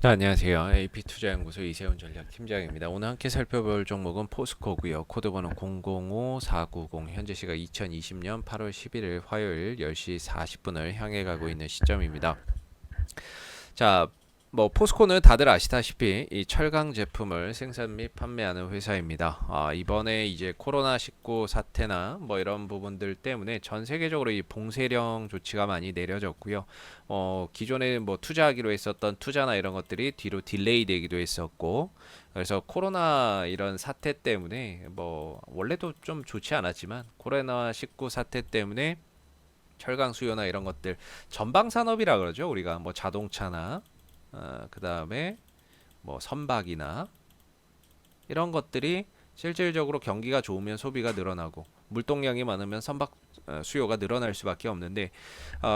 네, 안녕하세요. AP투자연구소 이세훈 전략팀장입니다. 오늘 함께 살펴볼 종목은 포스코고요. 코드번호 005490, 현재 시각 2020년 8월 11일 화요일 10시 40분을 향해 가고 있는 시점입니다. 자, 뭐 포스코는 다들 아시다시피 이 철강 제품을 생산 및 판매하는 회사입니다. 이번에 이제 코로나19 사태나 뭐 이런 부분들 때문에 전 세계적으로 이 봉쇄령 조치가 많이 내려졌고요. 기존에 뭐 투자하기로 했었던 투자나 이런 것들이 뒤로 딜레이 되기도 했었고, 그래서 코로나 이런 사태 때문에 뭐 원래도 좀 좋지 않았지만 코로나19 사태 때문에 철강 수요나 이런 것들 전방 산업이라 그러죠. 우리가 뭐 자동차나 그다음에 뭐 선박이나 이런 것들이 실질적으로 경기가 좋으면 소비가 늘어나고 물동량이 많으면 선박 수요가 늘어날 수밖에 없는데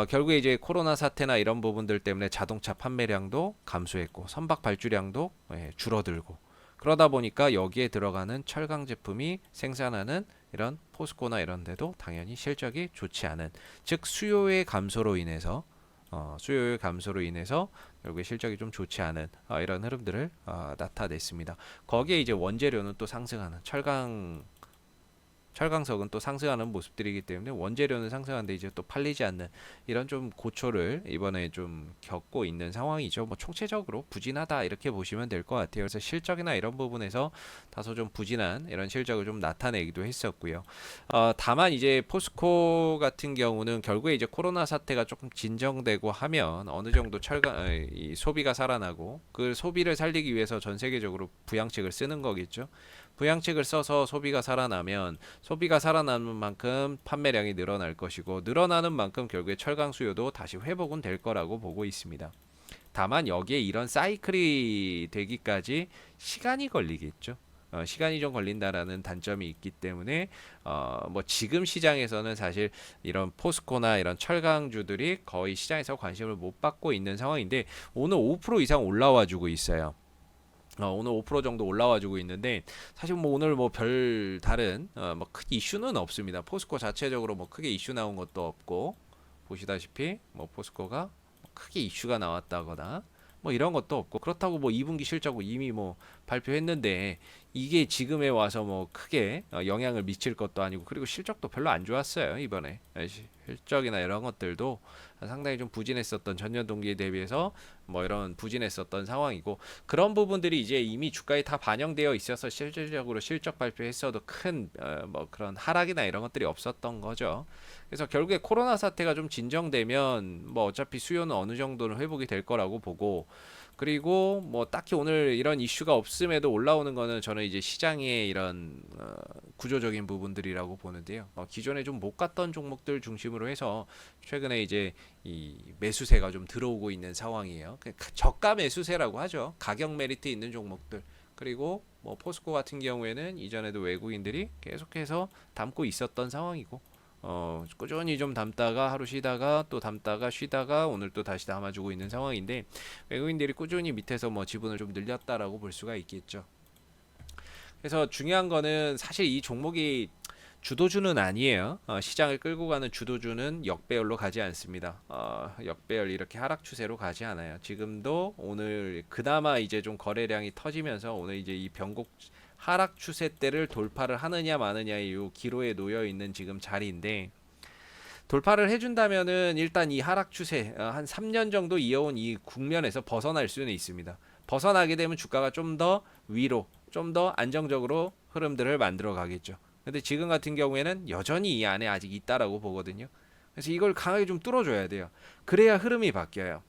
결국에 이제 코로나 사태나 이런 부분들 때문에 자동차 판매량도 감소했고 선박 발주량도 줄어들고 그러다 보니까 여기에 들어가는 철강 제품이 생산하는 이런 포스코나 이런 데도 당연히 실적이 좋지 않은 즉 수요의 감소로 인해서 결국에 실적이 좀 좋지 않은 이런 흐름들을 나타냈습니다. 거기에 이제 원재료는 또 상승하는 철강석은 또 상승하는 모습들이기 때문에 원재료는 상승하는데 이제 또 팔리지 않는 이런 좀 고초를 이번에 좀 겪고 있는 상황이죠. 뭐 총체적으로 부진하다 이렇게 보시면 될 것 같아요. 그래서 실적이나 이런 부분에서 다소 좀 부진한 이런 실적을 좀 나타내기도 했었고요. 다만 이제 포스코 같은 경우는 결국에 이제 코로나 사태가 조금 진정되고 하면 어느 정도 이 소비가 살아나고 그 소비를 살리기 위해서 전 세계적으로 부양책을 쓰는 거겠죠. 부양책을 써서 소비가 살아나는 만큼 판매량이 늘어날 것이고 늘어나는 만큼 결국에 철강 수요도 다시 회복은 될 거라고 보고 있습니다. 다만 여기에 이런 사이클이 되기까지 시간이 걸리겠죠. 시간이 좀 걸린다라는 단점이 있기 때문에 뭐 지금 시장에서는 사실 이런 포스코나 이런 철강주들이 거의 시장에서 관심을 못 받고 있는 상황인데 오늘 5% 이상 올라와 주고 있어요. 오늘 5% 정도 올라와주고 있는데 사실 뭐 오늘 뭐 별 다른 뭐 큰 이슈는 없습니다. 포스코 자체적으로 뭐 크게 이슈 나온 것도 없고 보시다시피 뭐 포스코가 크게 이슈가 나왔다거나 뭐 이런 것도 없고 그렇다고 뭐 2분기 실적 이미 뭐 발표했는데 이게 지금에 와서 뭐 크게 영향을 미칠 것도 아니고 그리고 실적도 별로 안 좋았어요 이번에 실적이나 이런 것들도 상당히 좀 부진했었던 전년 동기에 대비해서 뭐 이런 부진했었던 상황이고 그런 부분들이 이제 이미 주가에 다 반영되어 있어서 실질적으로 실적 발표했어도 큰 뭐 그런 하락이나 이런 것들이 없었던 거죠. 그래서 결국에 코로나 사태가 좀 진정되면 뭐 어차피 수요는 어느 정도는 회복이 될 거라고 보고 그리고 뭐 딱히 오늘 이런 이슈가 없음에도 올라오는 거는 저는 이제 시장의 이런 구조적인 부분들이라고 보는데요. 기존에 좀 못 갔던 종목들 중심으로 해서 최근에 이제 이 매수세가 좀 들어오고 있는 상황이에요. 저가 매수세라고 하죠. 가격 메리트 있는 종목들. 그리고 뭐 포스코 같은 경우에는 이전에도 외국인들이 계속해서 담고 있었던 상황이고 꾸준히 좀 담다가 하루 쉬다가 또 담다가 쉬다가 오늘 또 다시 담아주고 있는 상황인데 외국인들이 꾸준히 밑에서 뭐 지분을 좀 늘렸다라고 볼 수가 있겠죠. 그래서 중요한 거는 사실 이 종목이 주도주는 아니에요. 시장을 끌고 가는 주도주는 역배열로 가지 않습니다. 역배열 이렇게 하락 추세로 가지 않아요. 지금도 오늘 그나마 이제 좀 거래량이 터지면서 오늘 이제 이 변곡 하락 추세대를 돌파를 하느냐 마느냐 이 기로에 놓여 있는 지금 자리인데 돌파를 해준다면은 일단 이 하락 추세 한 3년 정도 이어온 이 국면에서 벗어날 수는 있습니다. 벗어나게 되면 주가가 좀 더 위로 좀 더 안정적으로 흐름들을 만들어 가겠죠. 근데 지금 같은 경우에는 여전히 이 안에 아직 있다라고 보거든요. 그래서 이걸 강하게 좀 뚫어줘야 돼요. 그래야 흐름이 바뀌어요.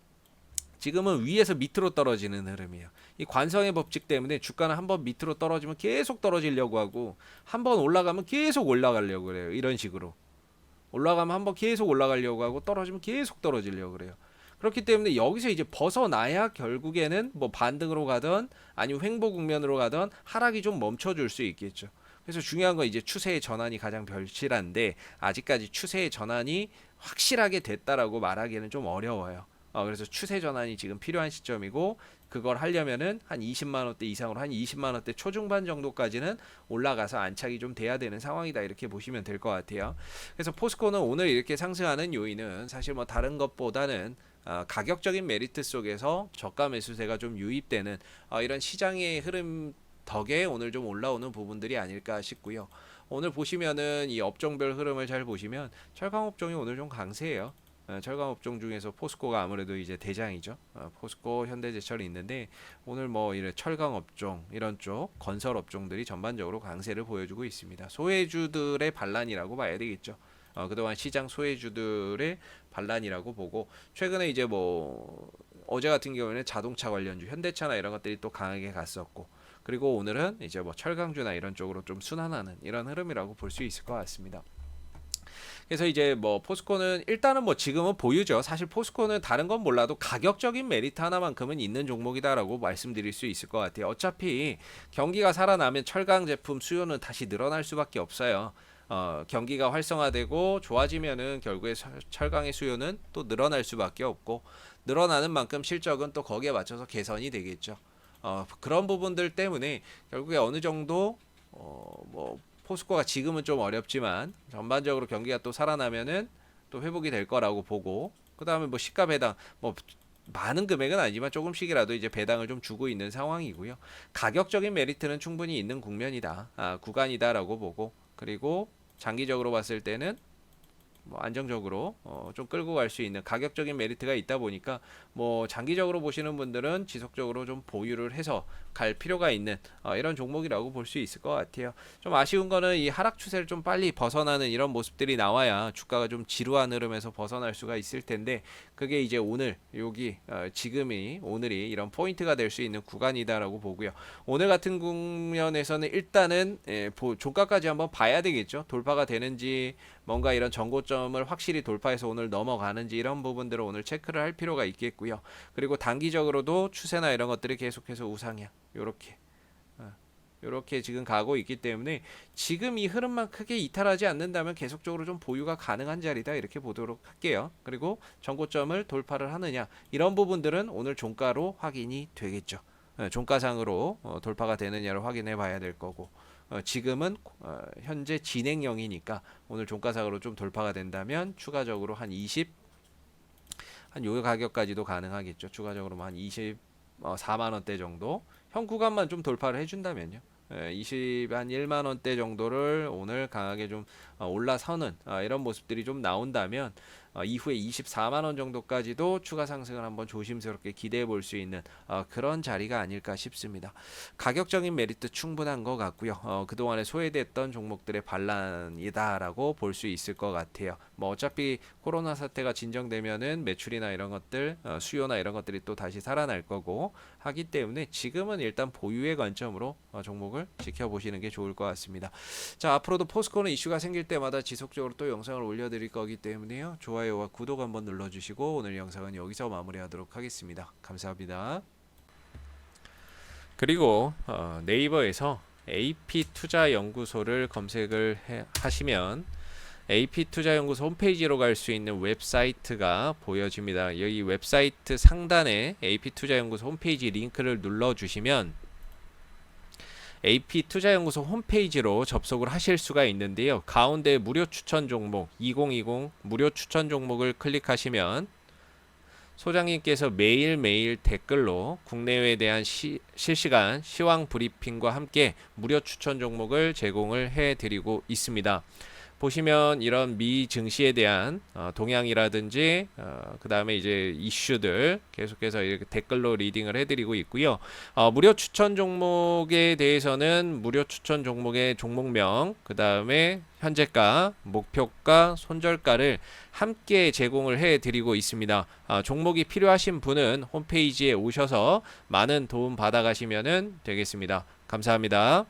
지금은 위에서 밑으로 떨어지는 흐름이에요. 이 관성의 법칙 때문에 주가는 한번 밑으로 떨어지면 계속 떨어지려고 하고 한번 올라가면 계속 올라가려고 그래요. 이런 식으로. 올라가면 한번 계속 올라가려고 하고 떨어지면 계속 떨어지려고 그래요. 그렇기 때문에 여기서 이제 벗어나야 결국에는 뭐 반등으로 가든 아니면 횡보 국면으로 가든 하락이 좀 멈춰줄 수 있겠죠. 그래서 중요한 건 이제 추세의 전환이 가장 별실한데 아직까지 추세의 전환이 확실하게 됐다라고 말하기는 좀 어려워요. 그래서 추세 전환이 지금 필요한 시점이고 그걸 하려면은 한 20만 원대 이상으로 한 20만 원대 초중반 정도까지는 올라가서 안착이 좀 돼야 되는 상황이다 이렇게 보시면 될 것 같아요. 그래서 포스코는 오늘 이렇게 상승하는 요인은 사실 뭐 다른 것보다는 가격적인 메리트 속에서 저가 매수세가 좀 유입되는 이런 시장의 흐름 덕에 오늘 좀 올라오는 부분들이 아닐까 싶고요. 오늘 보시면은 이 업종별 흐름을 잘 보시면 철강 업종이 오늘 좀 강세예요. 철강 업종 중에서 포스코가 아무래도 이제 대장이죠. 포스코, 현대제철이 있는데 오늘 뭐 이런 철강 업종 이런 쪽 건설 업종들이 전반적으로 강세를 보여주고 있습니다. 소외주들의 반란이라고 봐야 되겠죠. 그동안 시장 소외주들의 반란이라고 보고 최근에 이제 뭐 어제 같은 경우에는 자동차 관련주 현대차나 이런 것들이 또 강하게 갔었고 그리고 오늘은 이제 뭐 철강주나 이런 쪽으로 좀 순환하는 이런 흐름이라고 볼 수 있을 것 같습니다. 그래서 이제 뭐 포스코는 일단은 뭐 지금은 보유죠. 사실 포스코는 다른 건 몰라도 가격적인 메리트 하나만큼은 있는 종목이다라고 말씀드릴 수 있을 것 같아요. 어차피 경기가 살아나면 철강 제품 수요는 다시 늘어날 수밖에 없어요. 경기가 활성화되고 좋아지면은 결국에 철강의 수요는 또 늘어날 수밖에 없고 늘어나는 만큼 실적은 또 거기에 맞춰서 개선이 되겠죠. 그런 부분들 때문에 결국에 어느 정도 뭐 포스코가 지금은 좀 어렵지만 전반적으로 경기가 또 살아나면은 또 회복이 될 거라고 보고 그다음에 뭐 시가 배당 뭐 많은 금액은 아니지만 조금씩이라도 이제 배당을 좀 주고 있는 상황이고요. 가격적인 메리트는 충분히 있는 국면이다. 구간이다라고 보고 그리고 장기적으로 봤을 때는 뭐 안정적으로 좀 끌고 갈 수 있는 가격적인 메리트가 있다 보니까 뭐 장기적으로 보시는 분들은 지속적으로 좀 보유를 해서 갈 필요가 있는 이런 종목이라고 볼 수 있을 것 같아요. 좀 아쉬운 거는 이 하락 추세를 좀 빨리 벗어나는 이런 모습들이 나와야 주가가 좀 지루한 흐름에서 벗어날 수가 있을 텐데 그게 이제 오늘 여기 지금이 오늘이 이런 포인트가 될 수 있는 구간이다라고 보고요. 오늘 같은 국면에서는 일단은 종가까지 한번 봐야 되겠죠. 돌파가 되는지 뭔가 이런 전고점을 확실히 돌파해서 오늘 넘어가는지 이런 부분들을 오늘 체크를 할 필요가 있겠고요. 그리고 단기적으로도 추세나 이런 것들이 계속해서 우상향 요렇게 지금 가고 있기 때문에 지금 이 흐름만 크게 이탈하지 않는다면 계속적으로 좀 보유가 가능한 자리다 이렇게 보도록 할게요. 그리고 전고점을 돌파를 하느냐 이런 부분들은 오늘 종가로 확인이 되겠죠. 종가상으로 돌파가 되느냐를 확인해 봐야 될 거고 지금은 현재 진행형이니까 오늘 종가상으로 좀 돌파가 된다면 추가적으로 한 20, 한 요 가격까지도 가능하겠죠. 추가적으로 한 24만 원대 정도 현 구간만 좀 돌파를 해준다면요. 20, 한 1만 원대 정도를 오늘 강하게 좀 올라서는 이런 모습들이 좀 나온다면 이후에 24만 원 정도까지도 추가 상승을 한번 조심스럽게 기대해 볼 수 있는 그런 자리가 아닐까 싶습니다. 가격적인 메리트 충분한 것 같고요. 그동안에 소외됐던 종목들의 반란이다라고 볼 수 있을 것 같아요. 뭐 어차피 코로나 사태가 진정되면은 매출이나 이런 것들, 수요나 이런 것들이 또 다시 살아날 거고 하기 때문에 지금은 일단 보유의 관점으로 종목을 지켜보시는 게 좋을 것 같습니다. 자, 앞으로도 포스코는 이슈가 생길 때마다 지속적으로 또 영상을 올려드릴 거기 때문에요. 좋아요와 구독 한번 눌러주시고 오늘 영상은 여기서 마무리하도록 하겠습니다. 감사합니다. 그리고 네이버에서 AP투자연구소를 검색을 하시면 AP투자연구소 홈페이지로 갈 수 있는 웹사이트가 보여집니다. 여기 웹사이트 상단에 AP투자연구소 홈페이지 링크를 눌러주시면 AP투자연구소 홈페이지로 접속을 하실 수가 있는데요. 가운데 무료 추천 종목 2020 무료 추천 종목을 클릭하시면 소장님께서 매일매일 댓글로 국내외에 대한 실시간 시황 브리핑과 함께 무료 추천 종목을 제공을 해드리고 있습니다. 보시면 이런 미 증시에 대한 동향이라든지 그 다음에 이제 이슈들 계속해서 이렇게 댓글로 리딩을 해드리고 있고요. 무료 추천 종목에 대해서는 무료 추천 종목의 종목명, 그 다음에 현재가, 목표가, 손절가를 함께 제공을 해드리고 있습니다. 종목이 필요하신 분은 홈페이지에 오셔서 많은 도움 받아가시면 되겠습니다. 감사합니다.